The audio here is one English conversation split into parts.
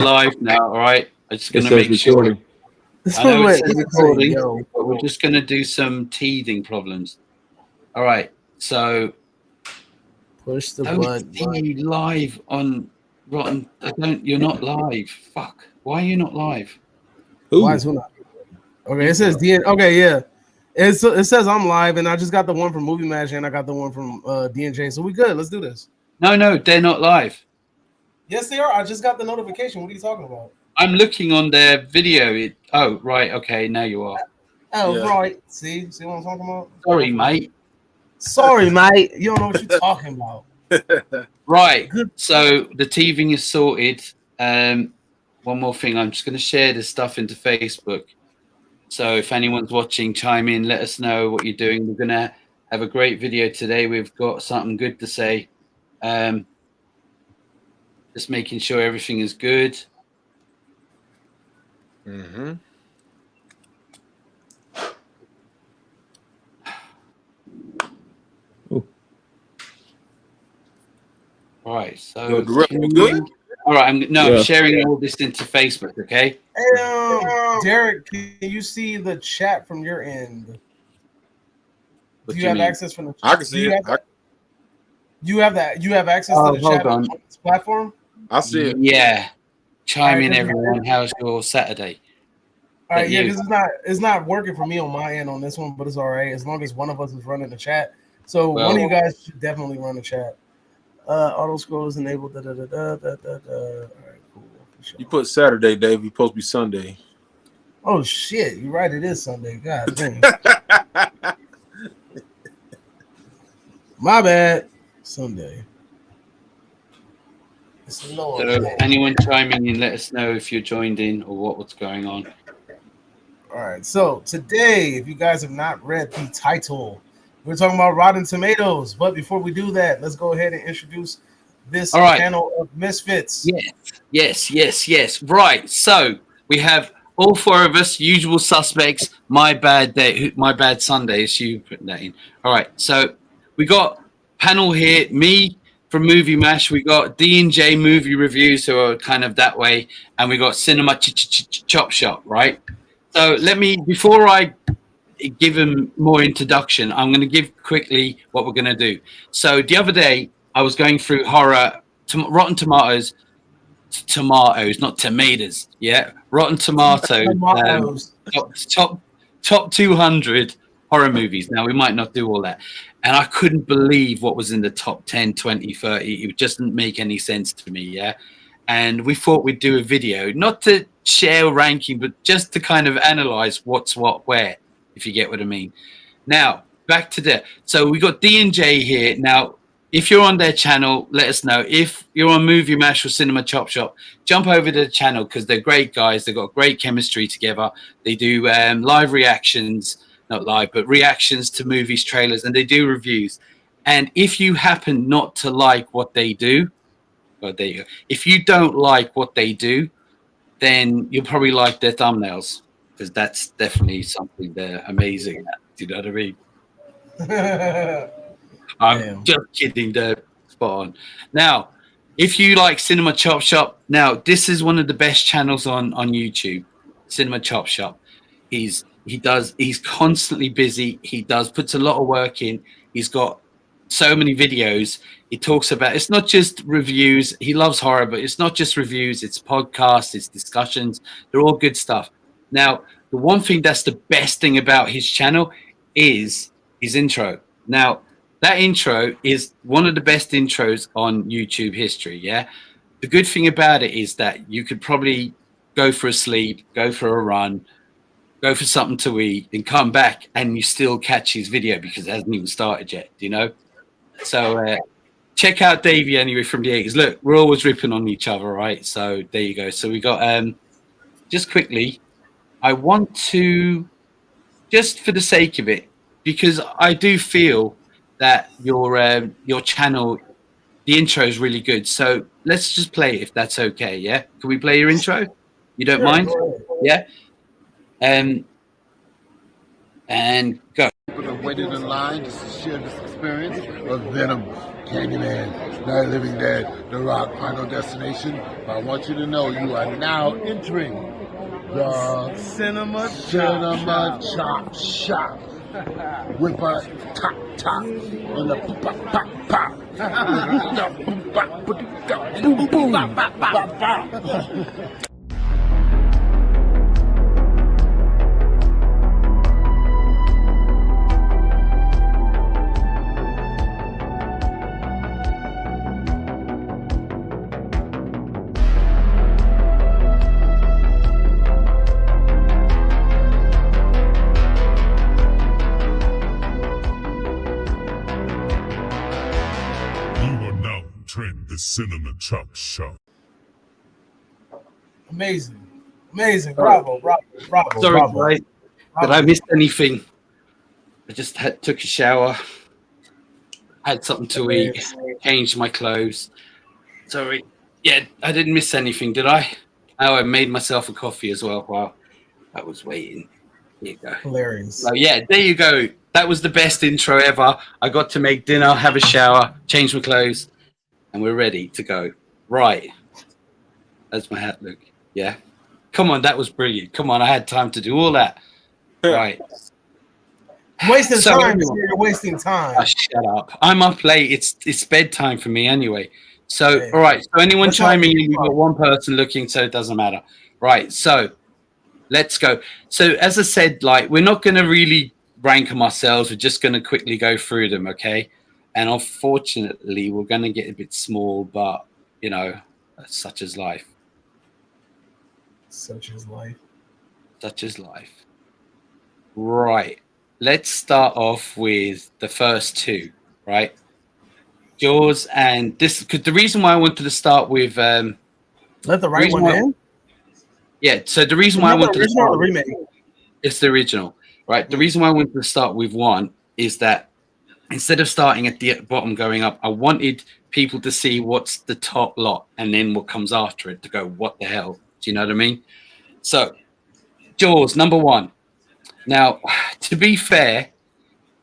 live now, all right? I'm just It going to says make sure. recording. I know it says Recording, recording, yo. but we're just going to do some teething problems. All right, so Push the don't button. see live on Rotten. You're not live. Fuck. Why are you not live? Who? Why is who not? Okay, it says D. Okay, yeah. It says I'm live, and I just got the one from Movie Match, and I got the one from D&J. So we good. Let's do this. No, they're not live. Yes, they are. I just got the notification. What are you talking about? I'm looking on their video. Oh, right. Okay, now you are. Oh, Yeah. right. See what I'm talking about? Sorry, mate. Sorry, mate. You don't know what you're talking about. Right. Good. So the teething is sorted. One more thing. I'm just going to share this stuff into Facebook. So if anyone's watching, chime in. Let us know what you're doing. We're going to have a great video today. We've got something good to say. Just making sure everything is good. Mm-hmm. All right. So Yo, Darrell, good? all right. I'm Yeah. sharing all this into Facebook. Okay. Hey, Derek, can you see the chat from your end? What Do you you have mean? access from the? I can see it. You have that. You have access Oh, to the hold chat on. on this platform. I see it. Yeah. Chime All right, in, just- everyone. How's your Saturday? All right, yeah, you? because it's not working for me on my end on this one, but it's all right as long as one of us is running the chat. So Well- one of you guys should definitely run the chat. Auto scroll is enabled. All right, cool. For sure. You put Saturday, Dave. You supposed to be Sunday. Oh shit, you're right. It is Sunday. God dang. My bad. Sunday. It's Lord. So anyone chiming in, let us know if you're joined in or what's going on. All right. So today, if you guys have not read the title, we're talking about Rotten Tomatoes. But before we do that, let's go ahead and introduce this All right. panel of misfits. Yes. Right. So we have all four of us, usual suspects. My bad day, my bad Sunday. Is you putting that in. All right. So we got panel here. Me from Movie Mash. We got D&J movie reviews, who are kind of that way, and we got Cinema Chop Shop. Right. So let me, before I give him more introduction, I'm going to give quickly what we're going to do. So the other day, I was going through Rotten Tomatoes, not tomatoes. Yeah, Rotten Tomatoes. Top 200 horror movies. Now we might not do all that, and I couldn't believe what was in the top 10, 20, 30. It just didn't make any sense to me. Yeah, and we thought we'd do a video, not to share ranking, but just to kind of analyze what's what where, if you get what I mean. Now back to that. So we got D&J here now. If you're on their channel, let us know. If you're on Movie Mash or Cinema Chop Shop, jump over to the channel because they're great guys. They've got great chemistry together. They do live reactions, not live, but reactions to movies, trailers, and they do reviews. And if you happen not to like what they do, well, there you go. If you don't like what they do, then you'll probably like their thumbnails because that's definitely something they're amazing at. Do you know what I mean? I'm just kidding. They're spot on. Now, if you like Cinema Chop Shop, now this is one of the best channels on YouTube. Cinema Chop Shop. He's constantly busy. He puts a lot of work in. He's got so many videos. He talks about, it's not just reviews. He loves horror, but it's not just reviews. It's podcasts. It's discussions. They're all good stuff. Now, the one thing that's the best thing about his channel is his intro. Now, that intro is one of the best intros on YouTube history. Yeah. The good thing about it is that you could probably go for a sleep, go for a run, go for something to eat, and come back, and you still catch his video because it hasn't even started yet. Do you know? So check out Davey anyway from the 80s. Look, we're always ripping on each other, right? So there you go. So we got just quickly, I want to, just for the sake of it, because I do feel that your channel, the intro is really good. So let's just play it if that's okay. Yeah, can we play your intro? You don't mind? Yeah. And go. People have waited in line just to share this experience of Venom Candyman, Night of the Living Dead, The Rock, Final Destination. But I want you to know you are now entering the Cinema Chop Shop with a top and a pop. Boom, boom, bop. The Cinema Chop Shop. Amazing. Bravo. Sorry, bravo. guys. Did I miss anything? I just took a shower, had something to eat, changed my clothes. Sorry. Yeah, I didn't miss anything, did I? Oh, I made myself a coffee as well while I was waiting. Here you go. Hilarious. So yeah, there you go. That was the best intro ever. I got to make dinner, have a shower, change my clothes, and we're ready to go. Right. That's my hat look. Yeah. Come on, that was brilliant. Come on, I had time to do all that. Right. Wasting So time. everyone- You're wasting time. Oh, shut up. I'm up late. It's bedtime for me anyway. So, Okay. all right. So anyone Let's chiming not- in, we've got one person looking, so it doesn't matter. Right. So let's go. So as I said, like, we're not going to really rank them ourselves. We're just going to quickly go through them, okay? And unfortunately, we're going to get a bit small, but, you know, such is life. Such is life. Such is life. Right. Let's start off with the first two, right? Jaws and this, because the reason why I wanted to start with, Let the right reason one why- in. yeah, so the reason why I wanted to original or start the remake. it's the original, right? The reason why I wanted to start with one is that instead of starting at the bottom going up, I wanted people to see what's the top lot and then what comes after it to go, what the hell? Do you know what I mean? So, Jaws, number one. Now, to be fair,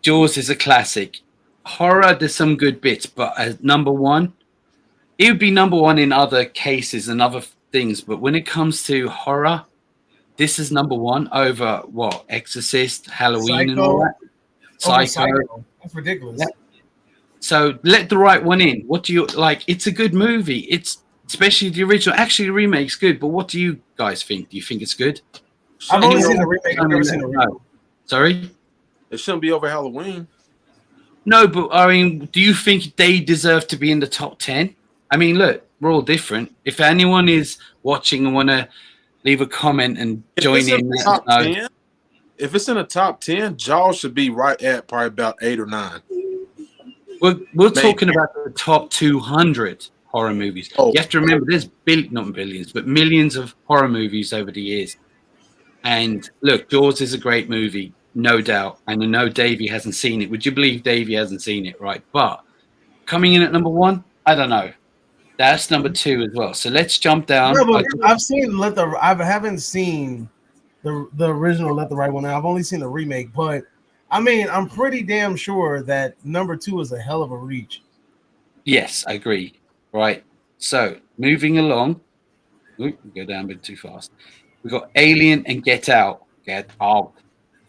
Jaws is a classic. Horror, there's some good bits, but as number one, it would be number one in other cases and other things. But when it comes to horror, this is number one over what? Exorcist, Halloween, and all that. Oh, Psycho. That's ridiculous. Yeah. So let the right one in. What do you like? It's a good movie. It's especially the original. Actually, the remake's good. But what do you guys think? Do you think it's good? I've only Anyone- seen the remake. I've never seen the remake. Sorry. It shouldn't be over Halloween. No, but I mean, do you think they deserve to be in the top 10? I mean, look, we're all different. If anyone is watching and want to leave a comment and If join it's in, the let top us know. 10, if it's in the top 10, Jaws should be right at probably about 8 or 9. We're Maybe. talking about the top 200 horror movies. Oh. You have to remember, there's not billions, but millions of horror movies over the years. And look, Jaws is a great movie, no doubt. And I know Davey hasn't seen it. Would you believe Davey hasn't seen it, right? But coming in at number one, I don't know. That's number two as well. So let's jump down. No, but I've seen I haven't seen the original Let the Right One In. I've only seen the remake, but I mean, I'm pretty damn sure that number two is a hell of a reach. Yes, I agree. Right. So moving along. Oop, go down a bit too fast. We've got Alien and Get Out. Get Out.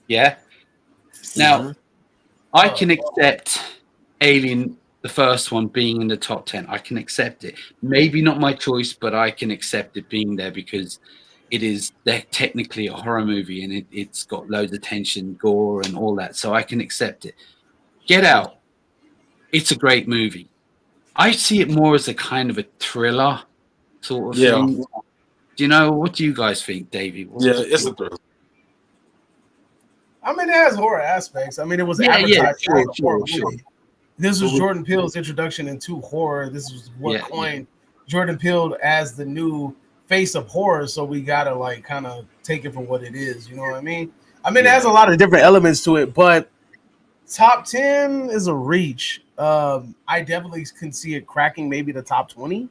Yeah. Now, I can accept Alien, the first one, being in the top 10. I can accept it. Maybe not my choice, but I can accept it being there because it is technically a horror movie and it's got loads of tension, gore, and all that. So I can accept it. Get Out. It's a great movie. I see it more as a kind of a thriller sort of thing. Do you know, what do you guys think, Davey? Yeah, it's a thriller. I mean, it has horror aspects. I mean, it was Yeah, advertised yeah, as a horror sure. movie. This was Jordan Peele's introduction into horror. This was what coined Jordan Peele as the new face of horror. So we gotta like kind of take it for what it is. You know what I mean? I mean, it has a lot of different elements to it, but top 10 is a reach. I definitely can see it cracking maybe the top 20.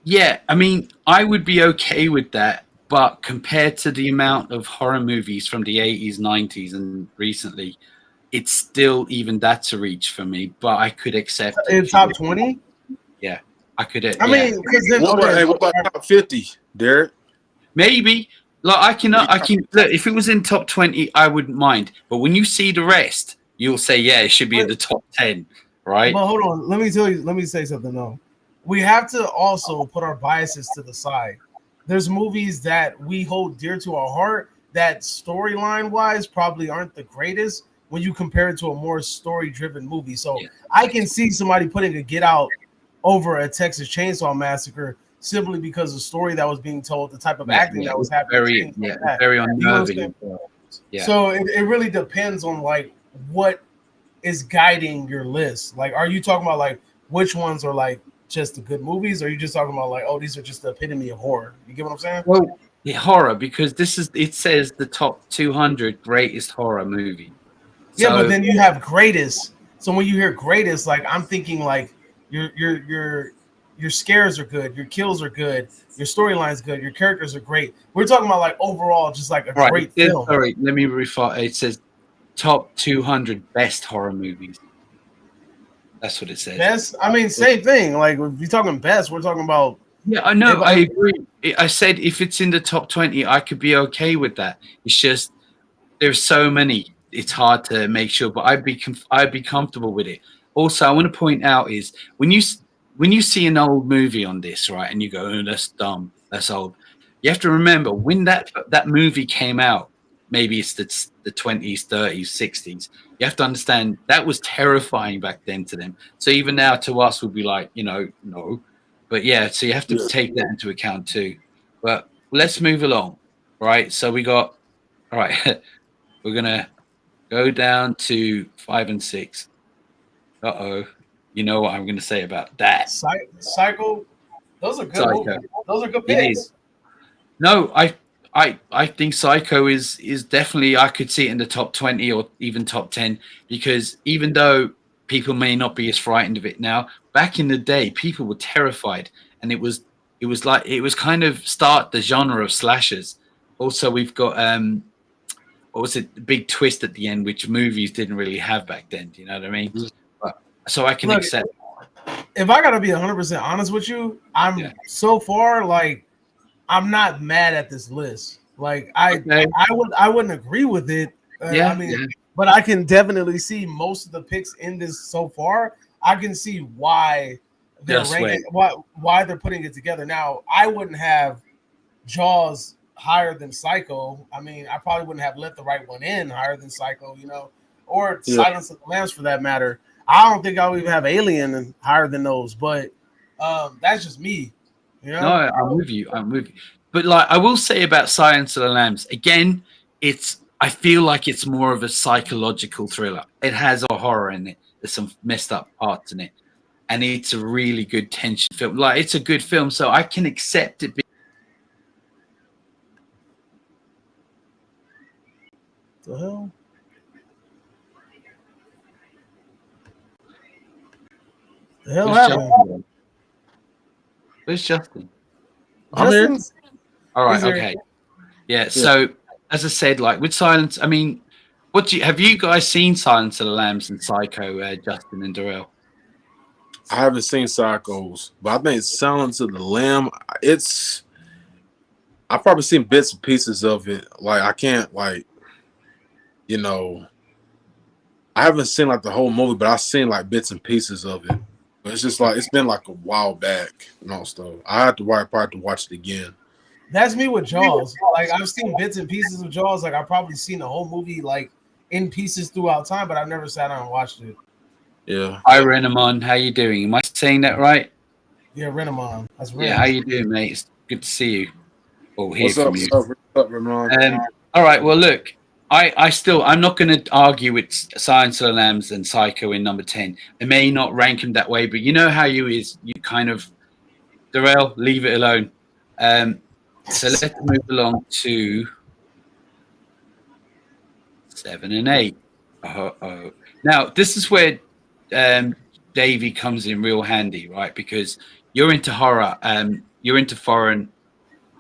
Yeah, I mean, I would be okay with that, but compared to the amount of horror movies from the 80s, 90s, and recently, it's still even that's a reach for me. But I could accept it. In top 20. Yeah, I could. I mean, because then What about top 50, Derek? maybe. Like I can look, if it was in top 20, I wouldn't mind. But when you see the rest, you'll say, yeah, it should be in the top 10, right? But hold on, let me say something though. We have to also put our biases to the side. There's movies that we hold dear to our heart that storyline wise probably aren't the greatest when you compare it to a more story driven movie. So I can see somebody putting a Get Out over a Texas Chainsaw Massacre simply because of the story that was being told, the type of acting that was happening. Very unnerving. So it really depends on like what is guiding your list. Like, are you talking about like which ones are like just the good movies, or are you just talking about like, oh, these are just the epitome of horror? You get what I'm saying? Well, the horror, because it says the top 200 greatest horror movie. Yeah, but then you have greatest. So when you hear greatest, like I'm thinking like your scares are good, your kills are good, your storyline's good, your characters are great. We're talking about like overall, just like a great film. Sorry, let me refer. It says top 200 best horror movies. That's what it says. Best. I mean, same thing. Like if you're talking best, we're talking about. Yeah, I know. I agree. I said if it's in the top 20, I could be okay with that. It's just there's so many. It's hard to make sure, but I'd be comfortable with it. Also, I want to point out is when you see an old movie on this, right, and you go, oh, that's dumb, that's old. You have to remember when that movie came out, maybe it's the 20s, 30s, 60s. You have to understand that was terrifying back then to them. So even now to us would be like, no. But yeah, so you have to take that into account too. But let's move along, right? So we got, all right, we're going to go down to 5 and 6. Uh-oh. You know what I'm going to say about that. Psycho. Those are good movies. Those are good picks. No, I think Psycho is definitely, I could see it in the top 20 or even top 10, because even though people may not be as frightened of it now, back in the day, people were terrified, and it was kind of start the genre of slashers. Also, we've got what was it? The big twist at the end, which movies didn't really have back then. Do you know what I mean? So I can accept. If I gotta be 100% honest with you, so far like I'm not mad at this list. Like I wouldn't agree with it. But I can definitely see most of the picks in this so far. I can see why they're ranking, why they're putting it together. Now I wouldn't have Jaws higher than Psycho. I mean, I probably wouldn't have Let the Right One In higher than Psycho, or Silence of the Lambs for that matter. I don't think I would even have Alien higher than those, but that's just me. No, I'm with you. But like I will say about Silence of the Lambs, again, I feel like it's more of a psychological thriller. It has a horror in it. There's some messed up parts in it. And it's a really good tension film. Like it's a good film, so I can accept it. The hell? The hell happened? Where's Justin? I'm here. All right, okay. Yeah, so as I said, like with Silence, I mean, have you guys seen Silence of the Lambs and Psycho, Justin and Darrell? I haven't seen Psychos, but I think Silence of the Lamb, I've probably seen bits and pieces of it. Like I can't I haven't seen like the whole movie, but I've seen like bits and pieces of it. But it's just like it's been like a while back, stuff. I have to probably watch it again. That's me with Jaws. Like I've seen bits and pieces of Jaws. Like I've probably seen the whole movie like in pieces throughout time, but I've never sat down and watched it. Yeah. Hi Renamon, how you doing? Am I saying that right? Yeah, Renamon. That's Renamon. Yeah, how you doing, mate? It's good to see you. Or hear What's from up, you. What's up, Renamon? All right. Well, look, I'm not going to argue with Silence of the Lambs and Psycho in number 10. I may not rank him that way, but you know how you kind of, Darrell, leave it alone. So let's move along to 7 and 8. Now, this is where Davey comes in real handy, right? Because you're into horror. You're into foreign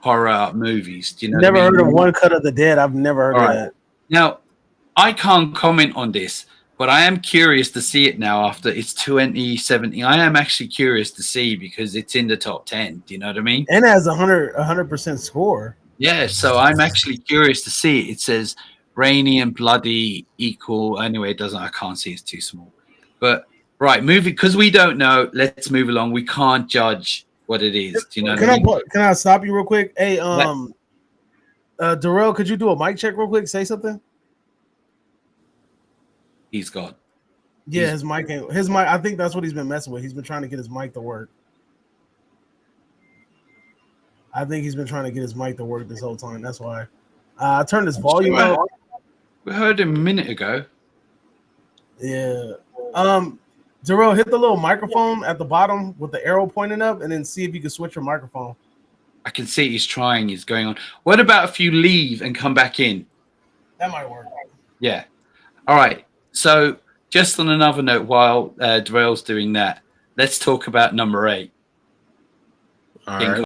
horror movies. Do you know? Never heard of One Cut of the Dead. I've never heard of that. Now, I can't comment on this, But I am curious to see it now after it's 2017. I am actually curious to see because it's in the top 10. Do you know what I mean? And has 100% score. Yeah, so I'm actually curious to see it. It says rainy and bloody equal. Anyway, it doesn't. I can't see. It's too small. But right, moving because we don't know. Let's move along. We can't judge what it is. Do you know? Can I stop you real quick? Hey, Darrell, could you do a mic check real quick? Say something. He's gone. Yeah, his mic. I think that's what he's been messing with. He's been trying to get his mic to work. I think he's been trying to get his mic to work this whole time. That's why. I turned his volume up. We heard him a minute ago. Yeah. Darrell, hit the little microphone at the bottom with the arrow pointing up, and then see if you can switch your microphone. I can see he's trying. He's going on. What about if you leave and come back in? That might work. Yeah. All right. So just on another note, while Darrell's doing that, let's talk about number 8. All right.